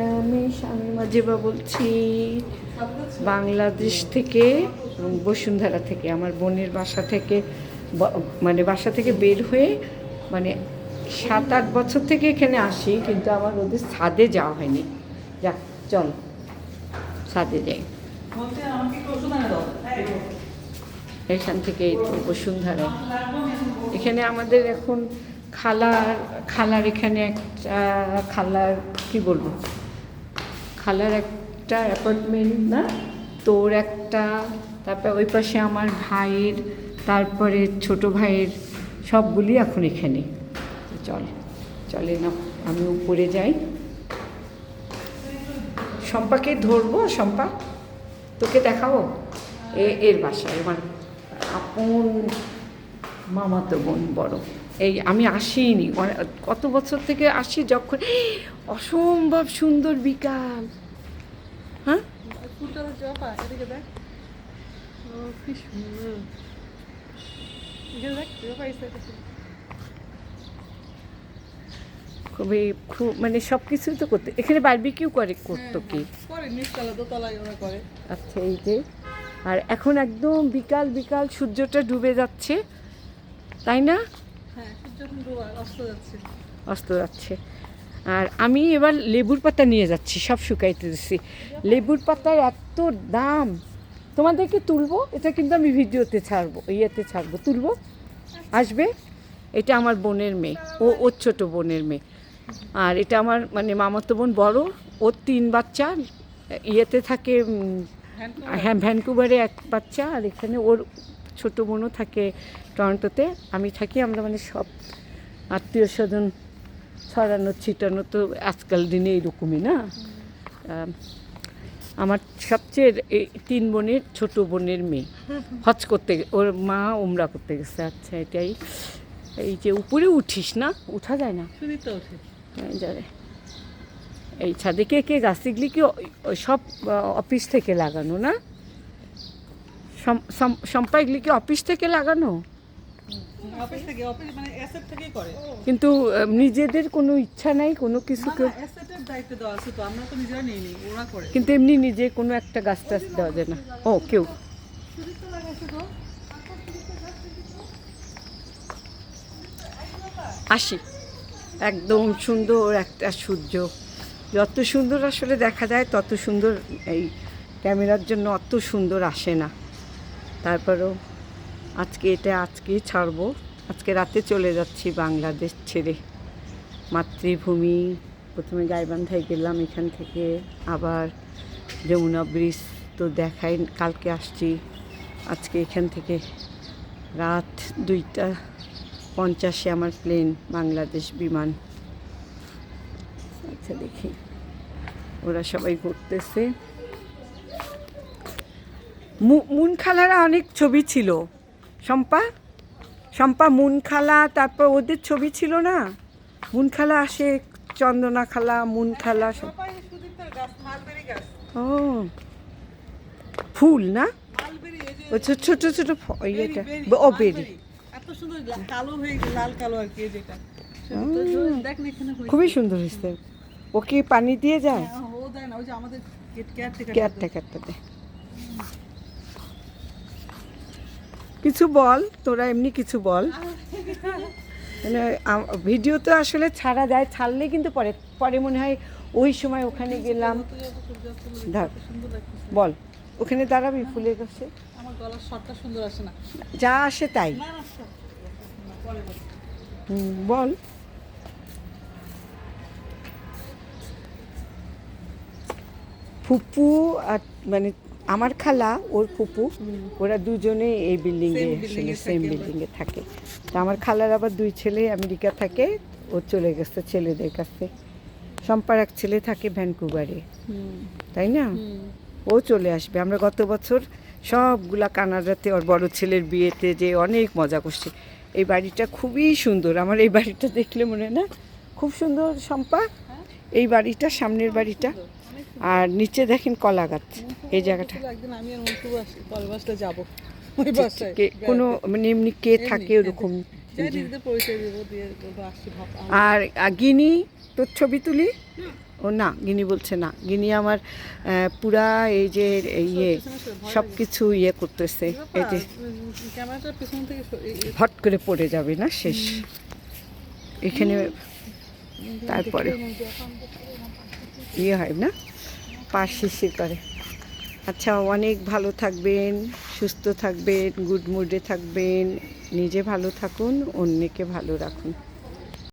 আমি শামিমা জেবা বলছি বাংলাদেশ থেকে, বসুন্ধরা থেকে। আমার বোনের বাসা থেকে, মানে বাসা থেকে বের হয়ে মানে 7-8 বছর থেকে এখানে আসি, কিন্তু আমার ওদের ছাদে যাওয়া হয়নি। যাক চল ছাদে যাই। এখান থেকে এই তো বসুন্ধরা। এখানে আমাদের এখন খালার এখানে একটা খালার কি বলবো, খালার একটা অ্যাপার্টমেন্ট না, তোর একটা, তারপর ওই পাশে আমার ভাইয়ের, তারপরে ছোট ভাইয়ের, সবগুলি এখন এখানে। চলে না, আমি উপরে যাই। শম্পাকে ধরবো, শম্পা তোকে দেখাবো এর বাসায়, আমার আপন মামাতো বোন বড়। এই আমি আসিনি, কত বছর থেকে আসি, যখন অসম্ভব সুন্দর বিকাল। হ্যাঁ খুব মানে সব কিছুই তো করতে, এখানে বারবিকিউ করতো কি করে। আচ্ছা এই যে, আর এখন একদম বিকাল বিকাল সূর্যটা ডুবে যাচ্ছে, তাই না? অস্ত যাচ্ছে। আর আমি এবার লেবুর পাতা নিয়ে যাচ্ছি, সব শুকাইতে দিচ্ছি। লেবুর পাতার এত দাম, তোমাদেরকে তুলবো, এটা কিন্তু আমি ভিডিওতে ছাড়বো, ছাড়বো, তুলবো, আসবে। এটা আমার বোনের মেয়ে, ওর ছোট বোনের মেয়ে। আর এটা আমার মানে মামাতো বোন বড়, ওর 3 বাচ্চা, থাকে, হ্যাঁ ভ্যানকুভারে 1 বাচ্চা, আর এখানে ওর ছোট বোনও থাকে টরন্টোতে। আমি থাকি, আমরা মানে সব আত্মীয় স্বজন ছড়ানো ছিটানো তো আজকাল দিনে এইরকমই না। আমার সবচেয়ে 3 বোনের ছোট বোনের মেয়ে হজ করতে, ওর মা উমরা করতে গেছে। আচ্ছা এটাই, এই যে উপরে উঠিস না, উঠা যায় না, যাবে এই ছাদে। কে গাছগুলি কি সব অফিস থেকে লাগানো না? সম্পাইগুলি কি অফিস থেকে লাগানো? কিন্তু নিজেদের কোনো ইচ্ছা নাই কোনো কিছু, কিন্তু এমনি নিজে কোনো একটা গাছ টাছ দেওয়া যায় না? ও কেউ আসি, একদম সুন্দর একটা সূর্য, যত সুন্দর আসলে দেখা যায় তত সুন্দর, এই ক্যামেরার জন্য অত সুন্দর আসে না। তারপরেও আজকেই ছাড়বো, আজকে রাতে চলে যাচ্ছি বাংলাদেশ ছেড়ে, মাতৃভূমি। প্রথমে গাইবান্ধায় গেলাম, এখান থেকে আবার যমুনা ব্রিজ তো দেখাই, কালকে আসছি। আজকে এখান থেকে রাত 2:50 আমার প্লেন, বাংলাদেশ বিমান। আচ্ছা দেখি, ওরা সবাই ঘুরতেছে। মুন খালারা অনেক ছবি ছিল, শম্পা মুন খালা, তারপর ওদের ছবি ছিল না? মুন খালা আসে, চন্দনা খালা, মুন খালা, ও ফুল না, ও ছোট ছোট ইয়েটা, ও বেরি, খুবই সুন্দর হয়েছে। ও কি পানি দিয়ে যায়? কেয়ারটেকারটাতে। কিছু বল তোরা, এমনি কিছু বল। মানে ভিডিও তো আসলে ছাড়া যায়, ছাড়লে কিন্তু পরে মনে হয় ওই সময় ওখানে গেলাম। বল, ওখানে দাঁড়াবি ফুলের কাছে, আমার গলার শটটা সুন্দর আসে না, যা আসে তাই। বল। ফুপু আর মানে আমার খালা, ওর ফুপু, ওরা দুজনে এই বিল্ডিংয়ে, আসলে সেম বিল্ডিংয়ে থাকে। তা আমার খালার আবার 2 ছেলে আমেরিকা থাকে, ও চলে গেছে ছেলেদের কাছে। শম্পার এক ছেলে থাকে ভ্যানকুভারে, তাই না? ও চলে আসবে। আমরা গত বছর সবগুলা কানাডাতে ওর বড় ছেলের বিয়েতে যে অনেক মজা করছি। এই বাড়িটা খুবই সুন্দর, আমার এই বাড়িটা দেখলে মনে হয় না খুব সুন্দর শম্পা? এই বাড়িটা, সামনের বাড়িটা, আর নিচে দেখেন কলা গাছ। এই জায়গাটা কোনো মানে এমনি কে থাকে ওরকম। আর গিনি তোর ছবি তুলি? ও না, গিনি বলছে না। গিনি আমার পুরা এই যে ইয়ে সব কিছু ইয়ে করতেছে। এই যে ক্যামেরাটার পেছন থেকে হট করে পড়ে যাবে না, শেষ এখানে। তারপরে ইয়ে হয় না, পা শিরশির করে। আচ্ছা, অনেক ভালো থাকবেন, সুস্থ থাকবেন, গুড মুডে থাকবেন, নিজে ভালো থাকুন, অন্যকে ভালো রাখুন।